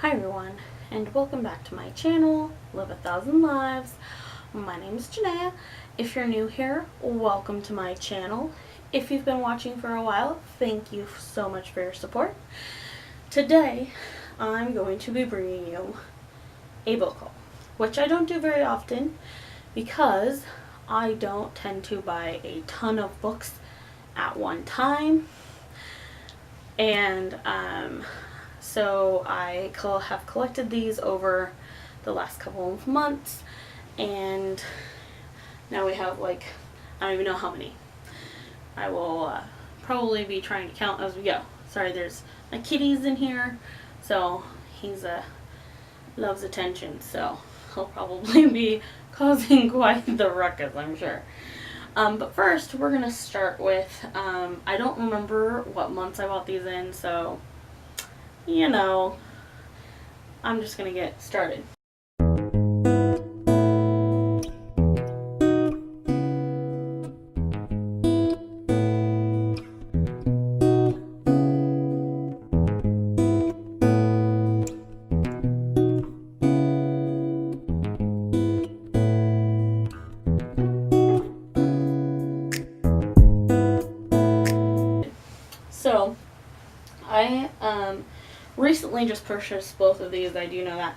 Hi everyone, and welcome back to my channel, Live a Thousand Lives. My name is Janaea. If you're new here, welcome to my channel. If you've been watching for a while, thank you so much for your support. Today, I'm going to be bringing you a book haul, which I don't do very often because I don't tend to buy a ton of books at one time. And so I have collected these over the last couple of months, and now we have I don't even know how many. I will probably be trying to count as we go. Sorry, there's my kitty's in here, so he's loves attention, so he'll probably be causing quite the ruckus, I'm sure. But first, we're going to start with, I don't remember what months I bought these in, so, you know, I'm just going to get started. So, I recently just purchased both of these, I do know that,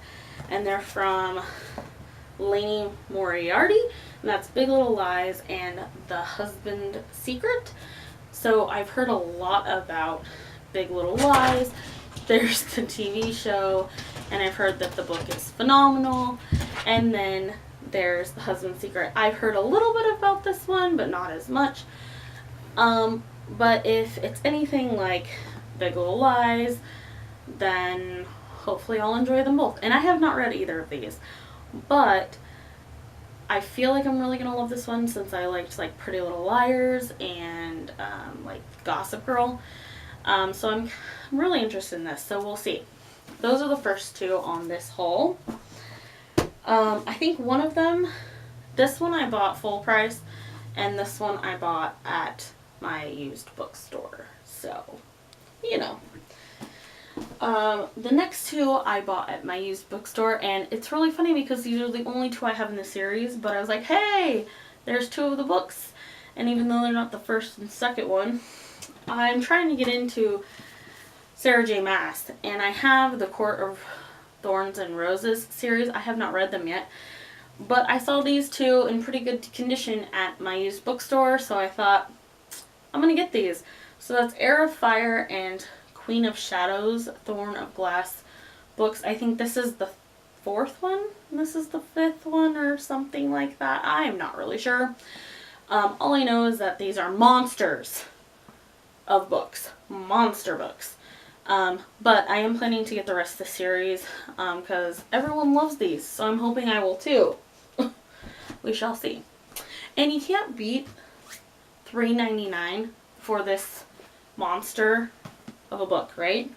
and they're from Lainey Moriarty, and that's Big Little Lies and The Husband Secret. So I've heard a lot about Big Little Lies. There's the TV show, and I've heard that the book is phenomenal, and then there's The Husband Secret. I've heard a little bit about this one, but not as much. But if it's anything like Big Little Lies, then hopefully I'll enjoy them both. And I have not read either of these, but I feel like I'm really going to love this one since I liked Pretty Little Liars and Gossip Girl. So I'm really interested in this, so we'll see. Those are the first two on this haul. I think one of them, this one I bought full price, and this one I bought at my used bookstore, so you know. The next two I bought at my used bookstore, and it's really funny because these are the only two I have in the series, but I was like, hey, there's two of the books, and even though they're not the first and second one, I'm trying to get into Sarah J. Maas, and I have the Court of Thorns and Roses series. I have not read them yet, but I saw these two in pretty good condition at my used bookstore, so I thought, I'm going to get these. So that's Heir of Fire and Queen of Shadows, Thorn of Glass books. I think this is the fourth one, and this is the fifth one, or something like that. I am not really sure. All I know is that these are monsters of books. Monster books. But I am planning to get the rest of the series, because everyone loves these, so I'm hoping I will too. We shall see. And you can't beat $3.99 for this monster of a book, right?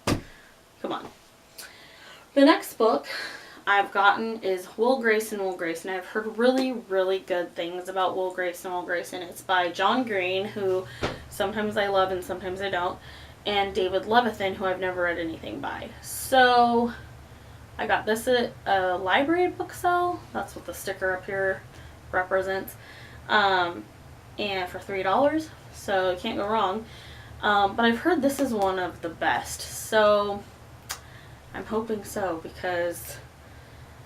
Come on. The next book I've gotten is Will Grayson, Will Grayson. I've heard really, really good things about Will Grayson, Will Grayson. It's by John Green, who sometimes I love and sometimes I don't, and David Levithan, who I've never read anything by. So I got this at a library book sale. That's what the sticker up here represents. And for $3, so you can't go wrong. But I've heard this is one of the best, so I'm hoping so, because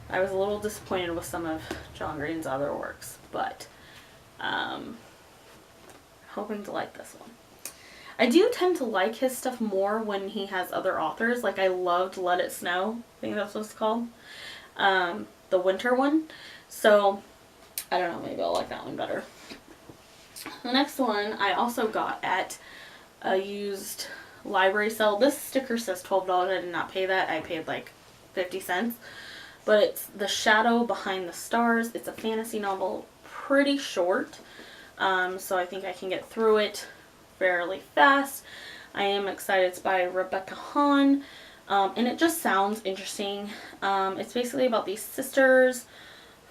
I was a little disappointed with some of John Green's other works, but hoping to like this one. I do tend to like his stuff more when he has other authors. Like, I loved Let It Snow, I think that's what it's called, the winter one, so I don't know, maybe I'll like that one better. The next one I also got at a used library sale. This sticker says $12. I did not pay that. I paid like 50 cents. But it's The Shadow Behind the Stars. It's a fantasy novel, pretty short. So I think I can get through it fairly fast. I am excited. It's by Rebecca Hahn. And it just sounds interesting. It's basically about these sisters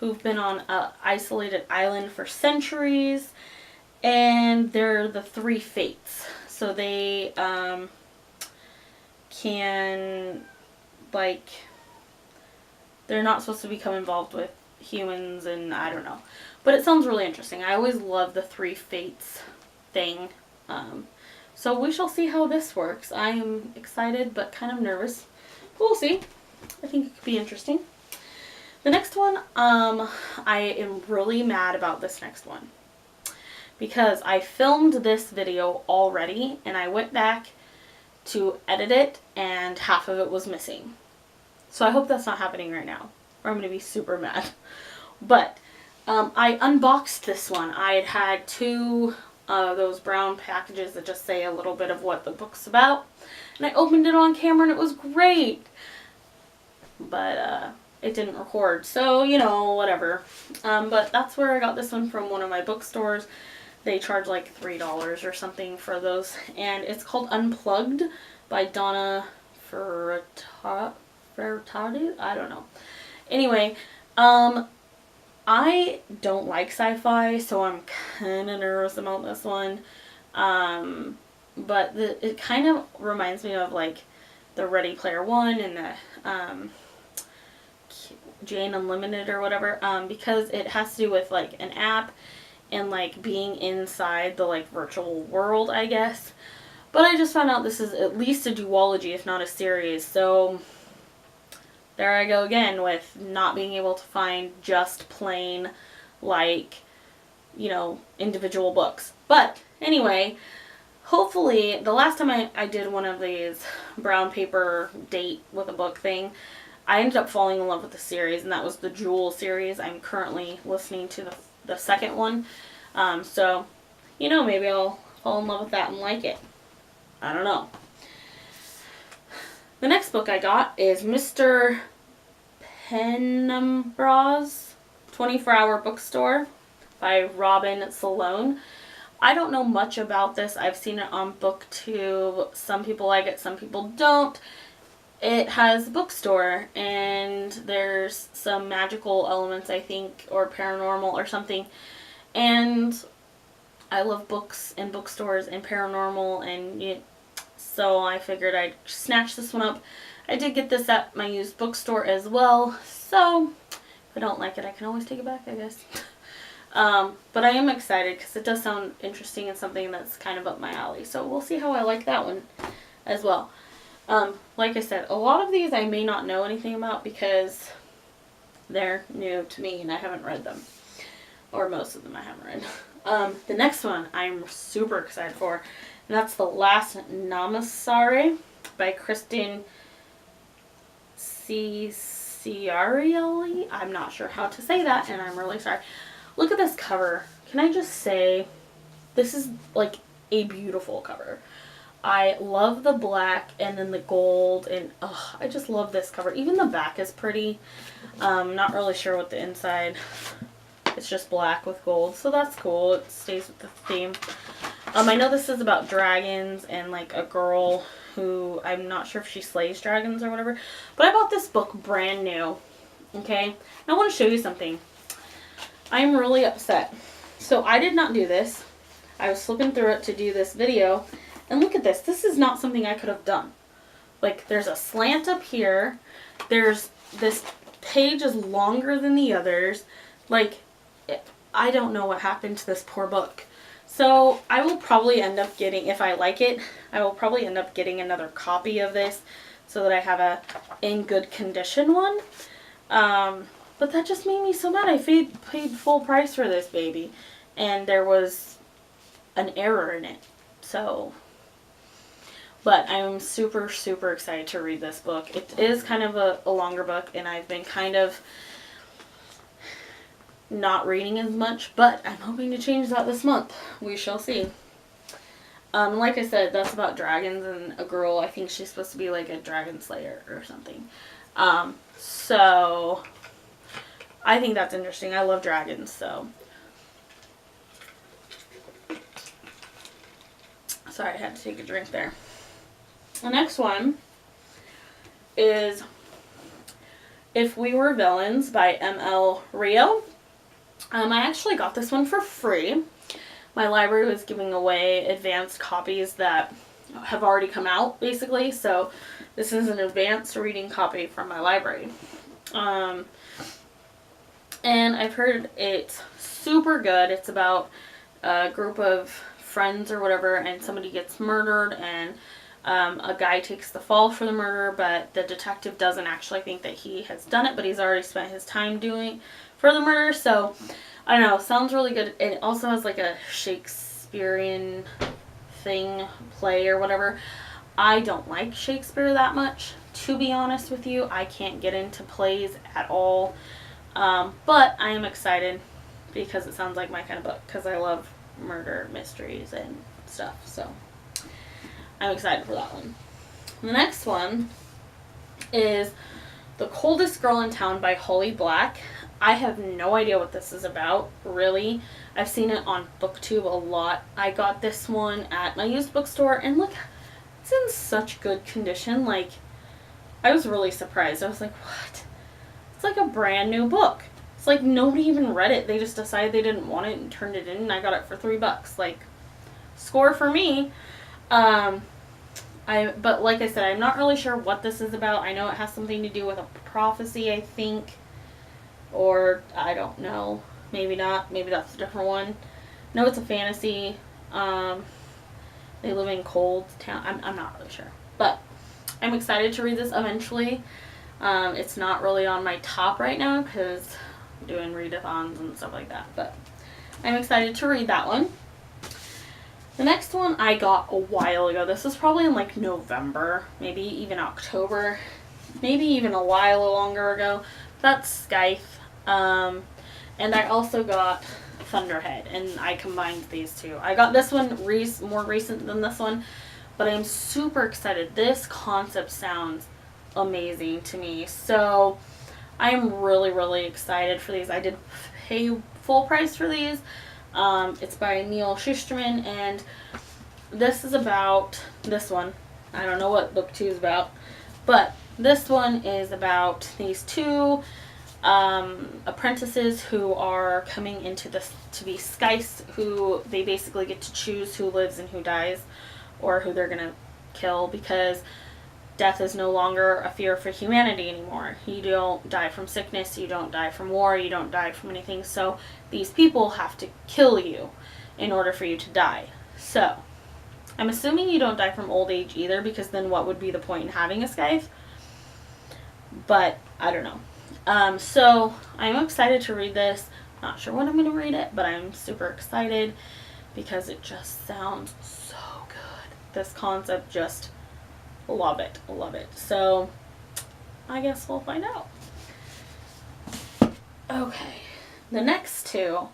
who've been on an isolated island for centuries. And they're the three fates. So they can, like, they're not supposed to become involved with humans, and I don't know. But it sounds really interesting. I always love the 3 fates thing. So we shall see how this works. I am excited but kind of nervous. We'll see. I think it could be interesting. The next one, I am really mad about this next one. Because I filmed this video already, and I went back to edit it, and half of it was missing. So I hope that's not happening right now, or I'm going to be super mad. But I unboxed this one. I had 2 of those brown packages that just say a little bit of what the book's about. And I opened it on camera, and it was great. But it didn't record, so, you know, whatever. But that's where I got this one from one of my bookstores. They charge like $3 or something for those. And it's called Unplugged by Donna Furtado? I don't know. Anyway, I don't like sci-fi, so I'm kind of nervous about this one. But it kind of reminds me of like the Ready Player One and the Jane Unlimited or whatever, because it has to do with like an app and like being inside the like virtual world, I guess. But I just found out this is at least a duology, if not a series, so there I go again with not being able to find just plain like, you know, individual books. But anyway, hopefully the last time I did one of these brown paper date with a book thing, I ended up falling in love with the series, and that was the Jewel series. I'm currently listening to the second one. So, you know, maybe I'll fall in love with that and like it. I don't know. The next book I got is Mr. Pen Imbros, 24-Hour Bookstore by Robin Salone. I don't know much about this. I've seen it on BookTube. Some people like it, some people don't. It has a bookstore, and there's some magical elements, I think, or paranormal or something. And I love books and bookstores and paranormal, and so I figured I'd snatch this one up. I did get this at my used bookstore as well, so if I don't like it, I can always take it back, I guess. But I am excited because it does sound interesting and something that's kind of up my alley. So we'll see how I like that one as well. Like I said, a lot of these I may not know anything about because they're new to me and I haven't read them. Or most of them I haven't read. The next one I'm super excited for, and that's the Lastnama Sorry by Kristen Ciarielli. I'm not sure how to say that, and I'm really sorry. Look at this cover. Can I just say, this is like a beautiful cover. I love the black and then the gold, and I just love this cover. Even the back is pretty. Not really sure what the inside. It's just black with gold, so that's cool. It stays with the theme. I know this is about dragons and like a girl who, I'm not sure if she slays dragons or whatever, but I bought this book brand new. Okay, and I want to show you something. I'm really upset. So I did not do this. I was flipping through it to do this video, and look at this. This is not something I could have done. Like, there's a slant up here. There's this page is longer than the others. Like, I don't know what happened to this poor book. So I will probably end up getting, if I like it, I will probably end up getting another copy of this so that I have a in good condition one. But that just made me so mad. I paid full price for this baby, and there was an error in it. So, but I'm super, super excited to read this book. It is kind of a longer book, and I've been kind of not reading as much, but I'm hoping to change that this month. We shall see. Like I said, that's about dragons and a girl. I think she's supposed to be like a dragon slayer or something. So I think that's interesting. I love dragons, so. Sorry, I had to take a drink there. The next one is If We Were Villains by M.L. Rio. I actually got this one for free. My library was giving away advanced copies that have already come out, basically. So this is an advanced reading copy from my library. And I've heard it's super good. It's about a group of friends or whatever, and somebody gets murdered, and a guy takes the fall for the murder, but the detective doesn't actually think that he has done it, but he's already spent his time doing for the murder. So I don't know, sounds really good. It also has like a Shakespearean play or whatever. I don't like Shakespeare that much, to be honest with you. I can't get into plays at all. But I am excited because it sounds like my kind of book, because I love murder mysteries and stuff. So I'm excited for that one. The next one is The Coldest Girl in Town by Holly Black. I have no idea what this is about, really. I've seen it on BookTube a lot. I got this one at my used bookstore, and look, it's in such good condition. Like, I was really surprised. I was like, what? It's like a brand new book. It's like nobody even read it. They just decided they didn't want it and turned it in, and I got it for $3. Like, score for me. But like I said, I'm not really sure what this is about. I know it has something to do with a prophecy, I think. Or, I don't know. Maybe not. Maybe that's a different one. No, it's a fantasy. They live in Cold Town. I'm not really sure. But I'm excited to read this eventually. It's not really on my top right now because I'm doing readathons and stuff like that. But I'm excited to read that one. The next one I got a while ago. This was probably in like November, maybe even October, maybe even a while longer ago. That's Scythe. And I also got Thunderhead, and I combined these two. I got this one more recent than this one, but I'm super excited. This concept sounds amazing to me. So I'm really, really excited for these. I did pay full price for these. It's by Neil Shusterman, and this is about this one. I don't know what book 2 is about, but this one is about these two apprentices who are coming into this to be scythes, who they basically get to choose who lives and who dies, or who they're gonna kill, because death is no longer a fear for humanity anymore. You don't die from sickness, you don't die from war, you don't die from anything, so these people have to kill you in order for you to die. So, I'm assuming you don't die from old age either, because then what would be the point in having a scythe? But, I don't know. So, I'm excited to read this. Not sure when I'm going to read it, but I'm super excited because it just sounds so good. This concept, just love it. Love it. So, I guess we'll find out. Okay. The next two,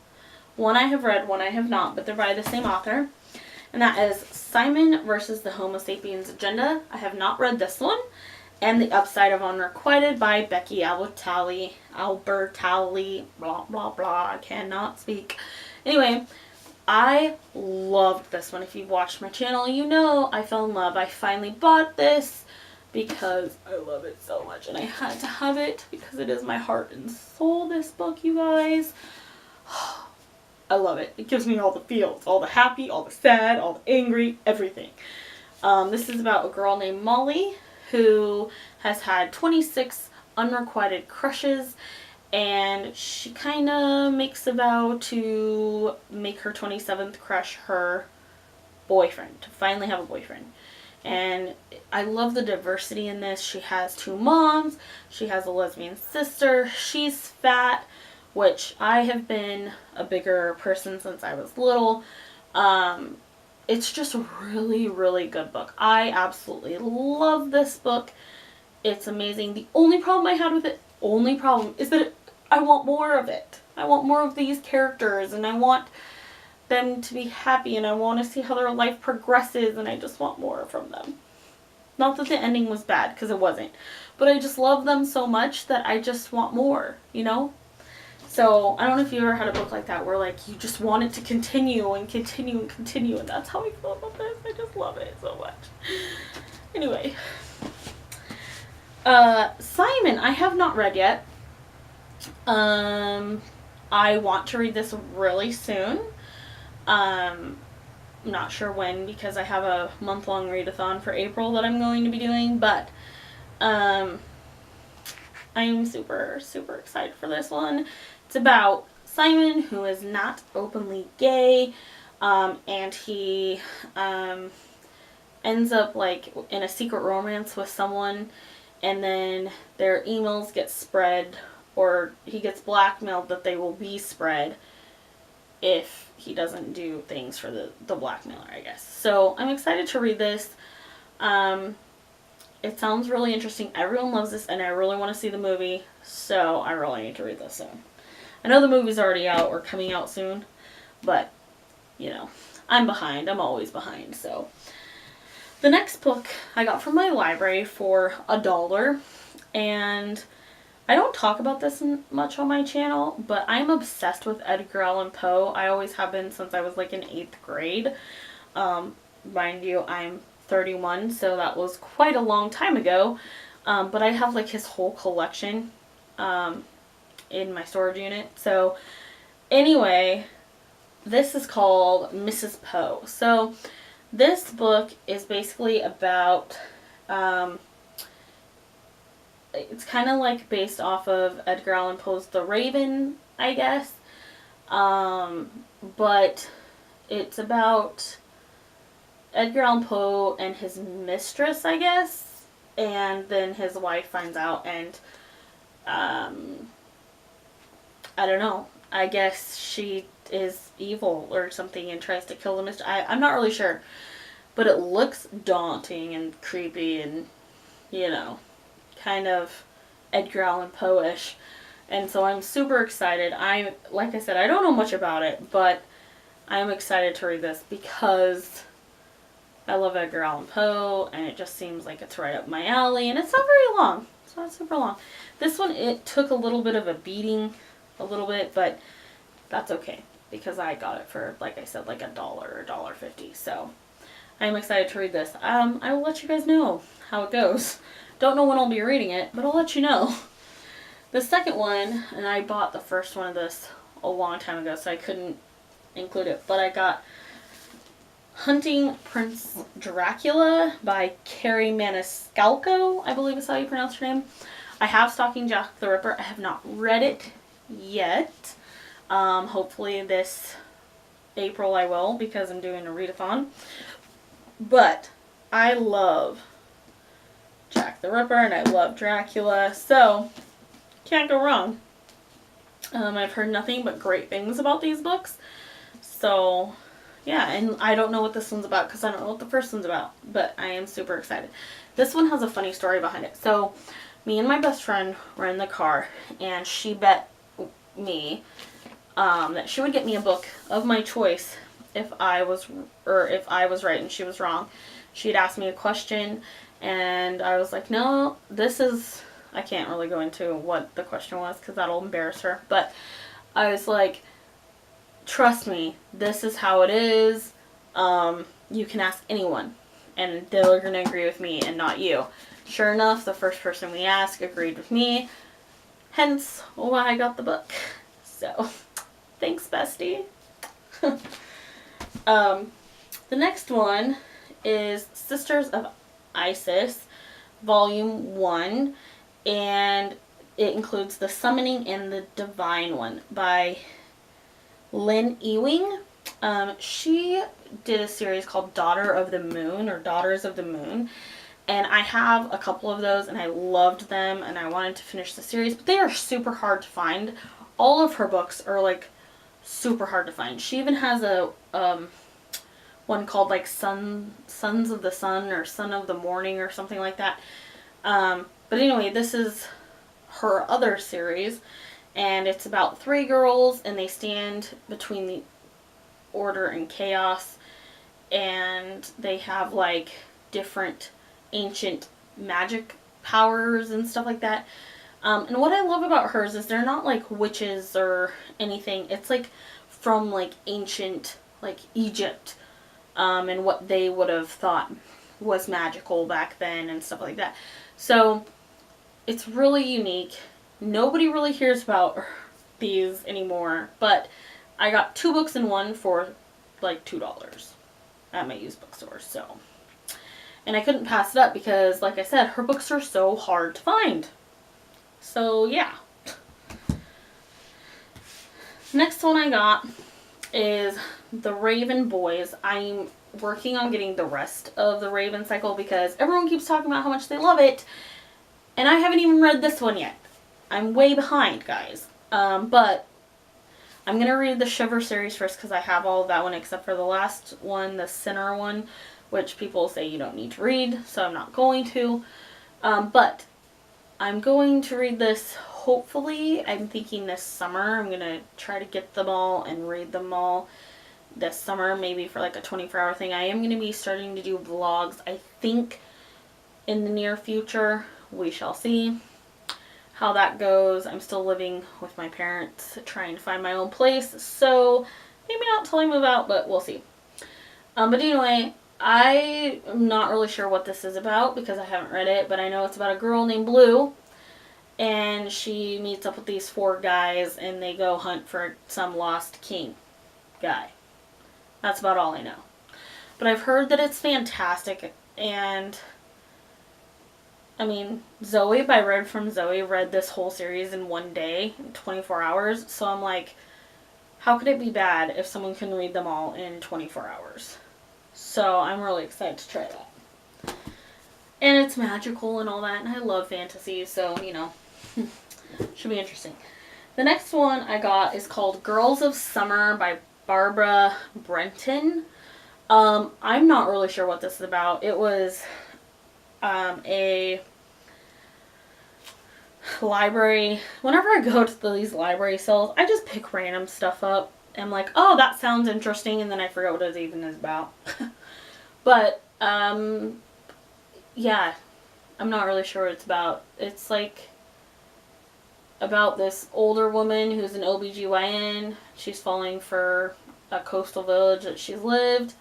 one I have read, one I have not, but they're by the same author. And that is Simon versus the Homo Sapiens Agenda. I have not read this one. And The Upside of Unrequited by Becky Albertalli, blah, blah, blah. I cannot speak. Anyway, I loved this one. If you've watched my channel, you know I fell in love. I finally bought this because I love it so much. And I had to have it because it is my heart and soul, this book, you guys. I love it. It gives me all the feels. All the happy, all the sad, all the angry, everything. This is about a girl named Molly who has had 26 unrequited crushes, and she kind of makes a vow to make her 27th crush her boyfriend, to finally have a boyfriend. And I love the diversity in this. She has 2 moms, she has a lesbian sister, she's fat, which I have been a bigger person since I was little. It's just a really, really good book. I absolutely love this book. It's amazing. The only problem I had with it, is that I want more of it. I want more of these characters, and I want them to be happy, and I want to see how their life progresses, and I just want more from them. Not that the ending was bad, because it wasn't. But I just love them so much that I just want more, you know? So, I don't know if you ever had a book like that where, like, you just want it to continue and continue and continue, and that's how I feel about this. I just love it so much. Anyway. Simon, I have not read yet. I want to read this really soon. I'm not sure when, because I have a month-long readathon for April that I'm going to be doing, but, I'm super, super excited for this one. It's about Simon, who is not openly gay, and he ends up like in a secret romance with someone, and then their emails get spread, or he gets blackmailed that they will be spread if he doesn't do things for the blackmailer, I guess. So I'm excited to read this. It sounds really interesting. Everyone loves this, and I really want to see the movie, so I really need to read this soon. I know the movie's already out or coming out soon, but, you know, I'm behind. I'm always behind, so. The next book I got from my library for $1, and I don't talk about this much on my channel, but I'm obsessed with Edgar Allan Poe. I always have been since I was like in 8th grade. Mind you, I'm 31, so that was quite a long time ago. But I have like his whole collection in my storage unit. So anyway, this is called Mrs. Poe. So this book is basically about, it's kind of like based off of Edgar Allan Poe's The Raven, I guess. But it's about Edgar Allan Poe and his mistress, I guess, and then his wife finds out, and I don't know, I guess she is evil or something and tries to kill the mistress. I'm not really sure, but it looks daunting and creepy and, you know, kind of Edgar Allan Poe-ish, and so I'm super excited. Like I said, I don't know much about it, but I'm excited to read this because I love Edgar Allan Poe, and it just seems like it's right up my alley, and it's not very long. It's not super long. This one, it took a little bit of a beating, but that's okay, because I got it for, like I said, like $1 or $1.50, so I'm excited to read this. I will let you guys know how it goes. Don't know when I'll be reading it, but I'll let you know. The second one, and I bought the first one of this a long time ago, so I couldn't include it, but I got Hunting Prince Dracula by Carrie Maniscalco, I believe is how you pronounce her name. I have Stalking Jack the Ripper. I have not read it yet. Hopefully this April I will, because I'm doing a readathon. But I love Jack the Ripper, and I love Dracula, so can't go wrong. I've heard nothing but great things about these books, so yeah, and I don't know what this one's about because I don't know what the first one's about, but I am super excited. This one has a funny story behind it. So me and my best friend were in the car, and she bet me that she would get me a book of my choice if I was right and she was wrong. She'd asked me a question, and I was like, no, I can't really go into what the question was because that'll embarrass her, but I was like, trust me, this is how it is. You can ask anyone, and they're going to agree with me and not you. Sure enough, the first person we asked agreed with me, hence why I got the book. So, thanks, bestie. The next one is Sisters of Isis, Volume 1, and it includes The Summoning and the Divine One by Lynn Ewing. She did a series called Daughter of the Moon, or Daughters of the Moon, and I have a couple of those, and I loved them, and I wanted to finish the series, but they are super hard to find. All of her books are like super hard to find. She even has a one called like Sons of the Sun or Son of the Morning or something like that. But anyway, this is her other series, and it's about 3 girls, and they stand between the order and chaos, and they have like different ancient magic powers and stuff like that. And what I love about hers is they're not like witches or anything. It's like from like ancient like Egypt, and what they would have thought was magical back then and stuff like that. So it's really unique. Nobody really hears about these anymore, but I got 2 books in one for like $2 at my used bookstore, so. And I couldn't pass it up because, like I said, her books are so hard to find. So yeah. Next one I got is The Raven Boys. I'm working on getting the rest of the Raven cycle because everyone keeps talking about how much they love it, and I haven't even read this one yet. I'm way behind, guys. But I'm going to read the Shiver series first because I have all of that one except for the last one, the Sinner one, which people say you don't need to read, so I'm not going to. But I'm going to read this, hopefully, I'm thinking this summer. I'm going to try to get them all and read them all this summer, maybe for like a 24-hour thing. I am going to be starting to do vlogs, I think, in the near future. We shall see how that goes. I'm still living with my parents, trying to find my own place, so maybe not till I move out, but we'll see. But anyway, I am not really sure what this is about because I haven't read it, but I know it's about a girl named Blue, and she meets up with these 4 guys, and they go hunt for some lost king guy. That's about all I know. But I've heard that it's fantastic, and I mean, Zoe, by Read From Zoe, read this whole series in one day, 24 hours, so I'm like, how could it be bad if someone can read them all in 24 hours? So I'm really excited to try that. And it's magical and all that, and I love fantasy, so, you know, should be interesting. The next one I got is called Girls of Summer by Barbara Brenton. I'm not really sure what this is about. It was a library. Whenever I go to these library sales, I just pick random stuff up. I'm like, oh, that sounds interesting, and then I forget what it even is about. But, yeah, I'm not really sure what it's about. It's like about this older woman who's an OBGYN. She's falling for a coastal village that she's lived,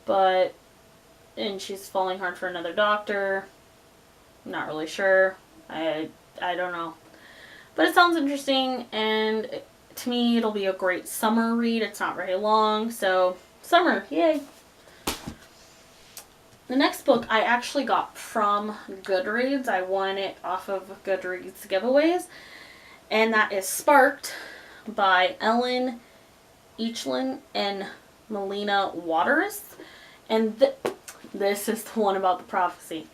and she's falling hard for another doctor. I'm not really sure. I don't know. But it sounds interesting, and to me, it'll be a great summer read. It's not very long, so summer, yay. The next book I actually got from Goodreads. I won it off of Goodreads giveaways, and that is Sparked by Ellen Eachlin and Melina Waters. And this is the one about the prophecy.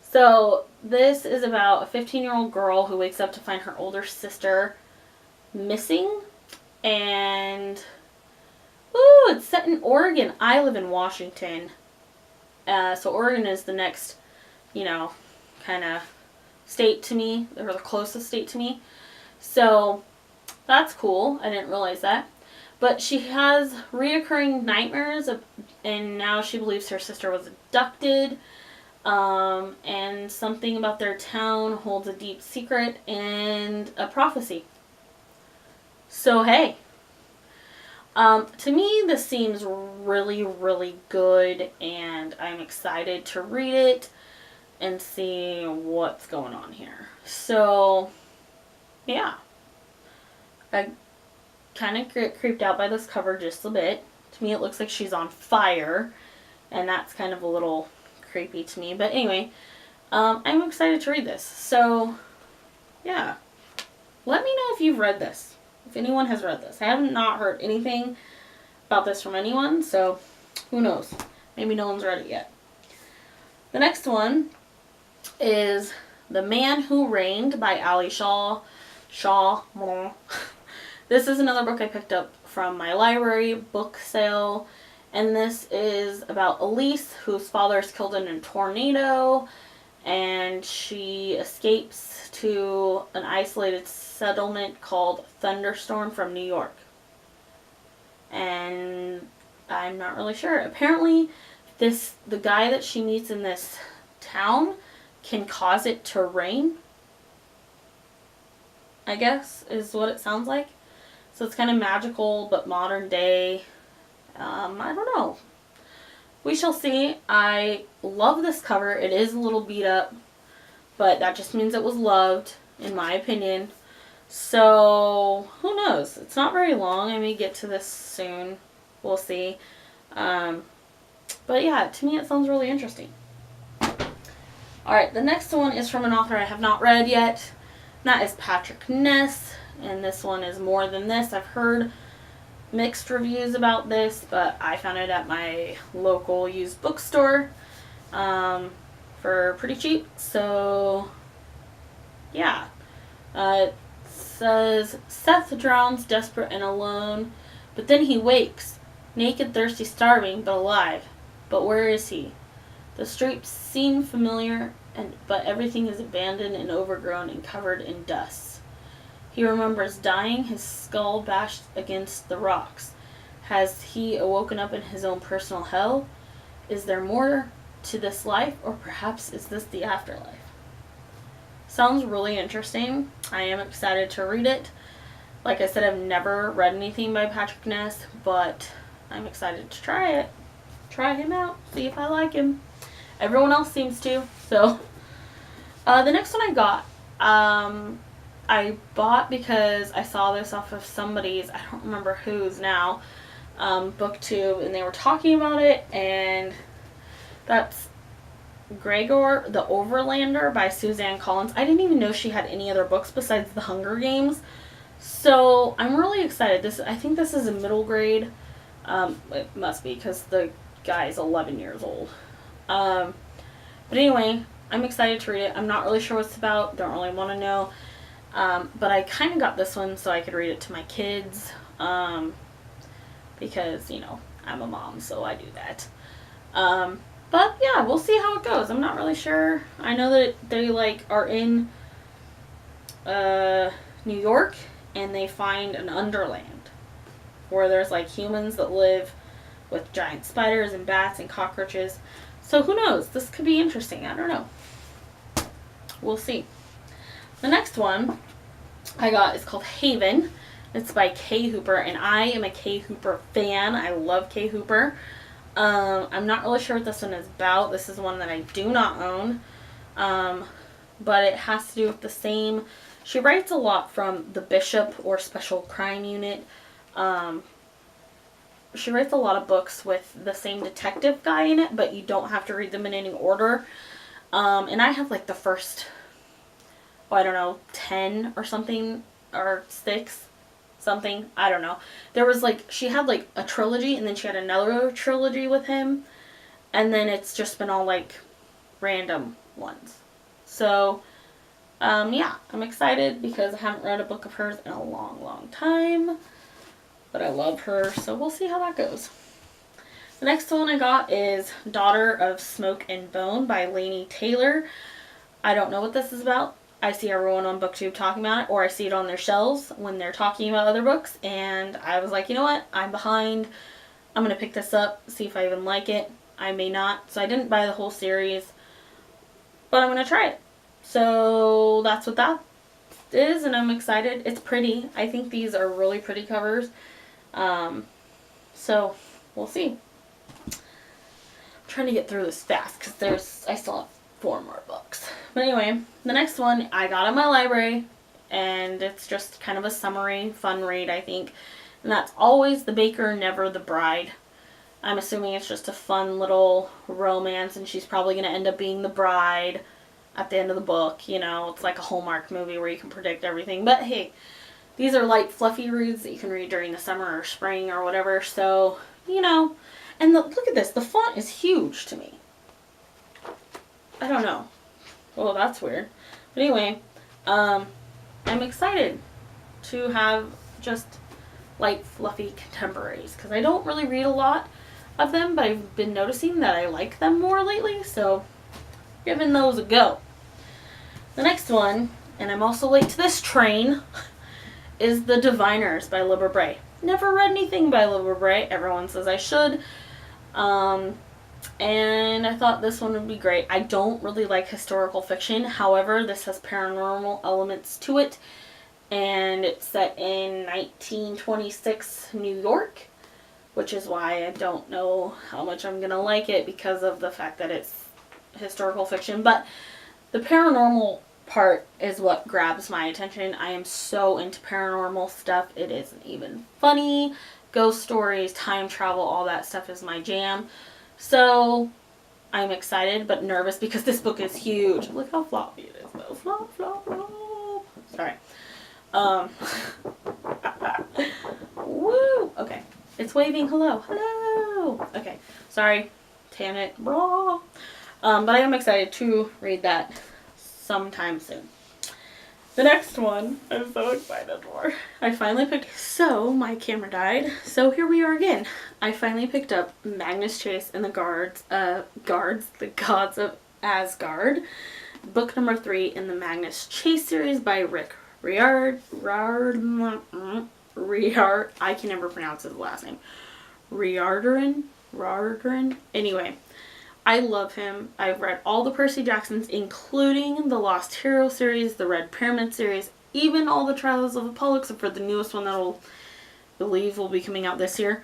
So this is about a 15-year-old girl who wakes up to find her older sister missing. And, ooh, it's set in Oregon. I live in Washington. So Oregon is the next, you know, kind of state to me, or the closest state to me. So that's cool. I didn't realize that. But she has reoccurring nightmares, and now she believes her sister was abducted. And something about their town holds a deep secret and a prophecy. So, hey. To me, this seems really, really good, and I'm excited to read it and see what's going on here. So, yeah. I kind of get creeped out by this cover just a bit. To me, it looks like she's on fire, and that's kind of a little creepy to me. But anyway, I'm excited to read this. So, yeah. Let me know if you've read this. If anyone has read this. I have not heard anything about this from anyone, so who knows? Maybe no one's read it yet. The next one is The Man Who Reigned by Ali Shaw. This is another book I picked up from my library book sale, and this is about Elise, whose father is killed in a tornado, and she escapes to an isolated settlement called Thunderstorm from New York. And I'm not really sure. Apparently, the guy that she meets in this town can cause it to rain, I guess, is what it sounds like. So it's kind of magical, but modern day. I don't know. We shall see. I love this cover. It is a little beat up, but that just means it was loved, in my opinion. So, who knows? It's not very long. I may get to this soon. We'll see. But yeah, to me it sounds really interesting. Alright, the next one is from an author I have not read yet. That is Patrick Ness, and this one is More Than This. I've heard mixed reviews about this, but I found it at my local used bookstore for pretty cheap. So, yeah. It says, Seth drowns, desperate and alone, but then he wakes, naked, thirsty, starving, but alive. But where is he? The streets seem familiar, but everything is abandoned and overgrown and covered in dust. He remembers dying, his skull bashed against the rocks. Has he awoken up in his own personal hell? Is there more to this life, or perhaps is this the afterlife? Sounds really interesting. I am excited to read it. Like I said, I've never read anything by Patrick Ness, but I'm excited to try it. Try him out, see if I like him. Everyone else seems to. So, the next one I got, I bought because I saw this off of somebody's, I don't remember whose now, booktube, and they were talking about it, and that's Gregor the Overlander by Suzanne Collins. I didn't even know she had any other books besides The Hunger Games. So I'm really excited. I think this is a middle grade. It must be because the guy's 11 years old. But anyway, I'm excited to read it. I'm not really sure what it's about. Don't really want to know. But I kind of got this one so I could read it to my kids. Because, you know, I'm a mom, so I do that. But yeah, we'll see how it goes. I'm not really sure. I know that they are in New York, and they find an underland where there's humans that live with giant spiders and bats and cockroaches. So who knows? This could be interesting. I don't know. We'll see. The next one I got is called Haven. It's by Kay Hooper, and I am a Kay Hooper fan. I love Kay Hooper. I'm not really sure what this one is about. This is one that I do not own. But it has to do with the same. She writes a lot from the Bishop or Special Crime Unit. She writes a lot of books with the same detective guy in it, but you don't have to read them in any order. And I have the first, I don't know, 10 or something, or 6. Something, I don't know. There was she had a trilogy, and then she had another trilogy with him, and then it's just been all random ones. So yeah, I'm excited because I haven't read a book of hers in a long time, but I love her, so we'll see how that goes. The next one I got is Daughter of Smoke and Bone by Laini Taylor. I don't know what this is about. I see everyone on BookTube talking about it, or I see it on their shelves when they're talking about other books, and I was like, you know what, I'm behind. I'm going to pick this up, see if I even like it. I may not, so I didn't buy the whole series, but I'm going to try it. So that's what that is, and I'm excited. It's pretty. I think these are really pretty covers. So we'll see. I'm trying to get through this fast because I still have 4 more books. But anyway, the next one I got in my library, and it's just kind of a summary, fun read, I think. And that's Always the Baker, Never the Bride. I'm assuming it's just a fun little romance, and she's probably going to end up being the bride at the end of the book. You know, it's like a Hallmark movie where you can predict everything. But hey, these are light, fluffy reads that you can read during the summer or spring or whatever. So, you know, and look at this. The font is huge to me. I don't know. Well, that's weird. But anyway, I'm excited to have just light, fluffy contemporaries, because I don't really read a lot of them, but I've been noticing that I like them more lately, so giving those a go. The next one, and I'm also late to this train, is The Diviners by Libba Bray. Never read anything by Libba Bray. Everyone says I should. And I thought this one would be great. I don't really like historical fiction. However, this has paranormal elements to it. And it's set in 1926 New York, which is why I don't know how much I'm going to like it, because of the fact that it's historical fiction. But the paranormal part is what grabs my attention. I am so into paranormal stuff. It isn't even funny. Ghost stories, time travel, all that stuff is my jam. So I'm excited but nervous because this book is huge. Look how floppy it is though. Flop, flop, flop. Sorry. Woo! Okay. It's waving hello. Hello! Okay. Sorry. Tangent. But I am excited to read that sometime soon. The next one, I'm so excited for. I finally picked, so my camera died, so here we are again. I finally picked up Magnus Chase and the the Gods of Asgard, book number 3 in the Magnus Chase series by Rick Riard, I can never pronounce his last name. Riordan. Anyway, I love him. I've read all the Percy Jacksons, including the Lost Hero series, the Red Pyramid series, even all the Trials of Apollo, except for the newest one that I believe will be coming out this year.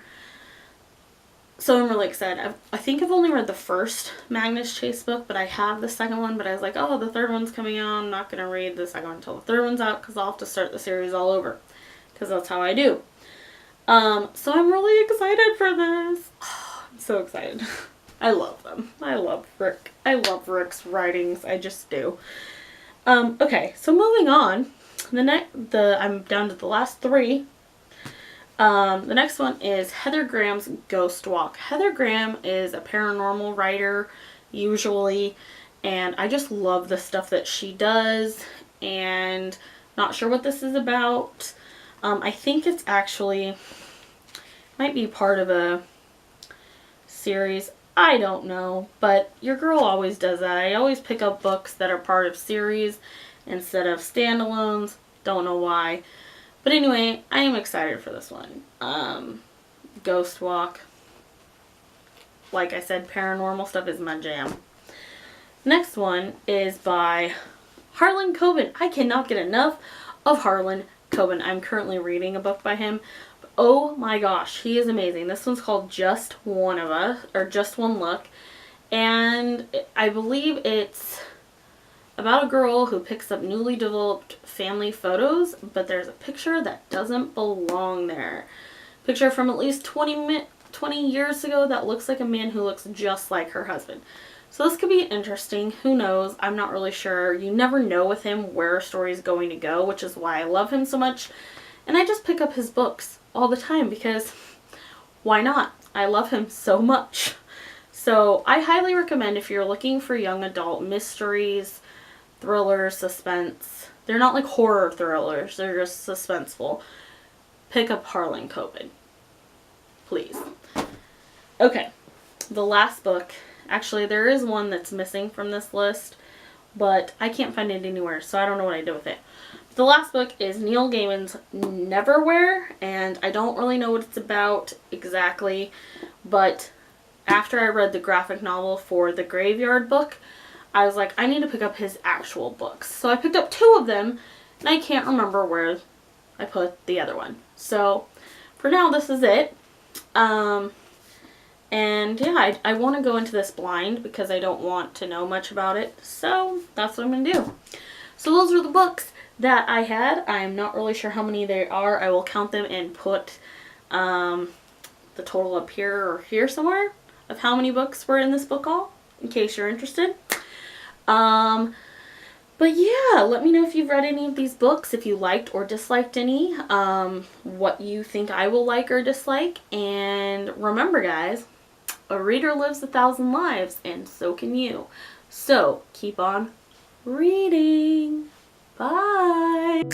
So I'm really excited. I think I've only read the first Magnus Chase book, but I have the second one, but I was like, oh, the third one's coming out. I'm not going to read the second one until the third one's out because I'll have to start the series all over because that's how I do. So I'm really excited for this. Oh, I'm so excited. I love them. I love Rick. I love Rick's writings. I just do. Okay, so moving on. I'm down to the last 3. The next one is Heather Graham's Ghost Walk. Heather Graham is a paranormal writer, usually, and I just love the stuff that she does, and not sure what this is about. I think it's actually, might be part of a series. I don't know, but your girl always does that. I always pick up books that are part of series instead of standalones. Don't know why. But anyway, I am excited for this one. Ghost Walk. Like I said, paranormal stuff is my jam. Next one is by Harlan Coben. I cannot get enough of Harlan Coben. I'm currently reading a book by him. Oh my gosh, he is amazing. This one's called Just One of Us, or Just One Look. And I believe it's about a girl who picks up newly developed family photos, but there's a picture that doesn't belong there. Picture from at least 20 years ago that looks like a man who looks just like her husband. So this could be interesting. Who knows? I'm not really sure. You never know with him where a story is going to go, which is why I love him so much. And I just pick up his books all the time because why not? I love him so much. So I highly recommend if you're looking for young adult mysteries, thrillers, suspense. They're not like horror thrillers. They're just suspenseful. Pick up Harlan Coben. Please. Okay. The last book. Actually, there is one that's missing from this list, but I can't find it anywhere, so I don't know what I did with it. The last book is Neil Gaiman's Neverwhere, and I don't really know what it's about exactly, but after I read the graphic novel for the Graveyard book, I was like, I need to pick up his actual books. So I picked up 2 of them, and I can't remember where I put the other one. So for now, this is it. And yeah, I want to go into this blind because I don't want to know much about it. So that's what I'm going to do. So those are the books that I had. I'm not really sure how many there are. I will count them and put the total up here or here somewhere of how many books were in this book haul, in case you're interested. But yeah, let me know if you've read any of these books, if you liked or disliked any, what you think I will like or dislike. And remember, guys, a reader lives 1,000 lives, and so can you. So keep on reading. Bye.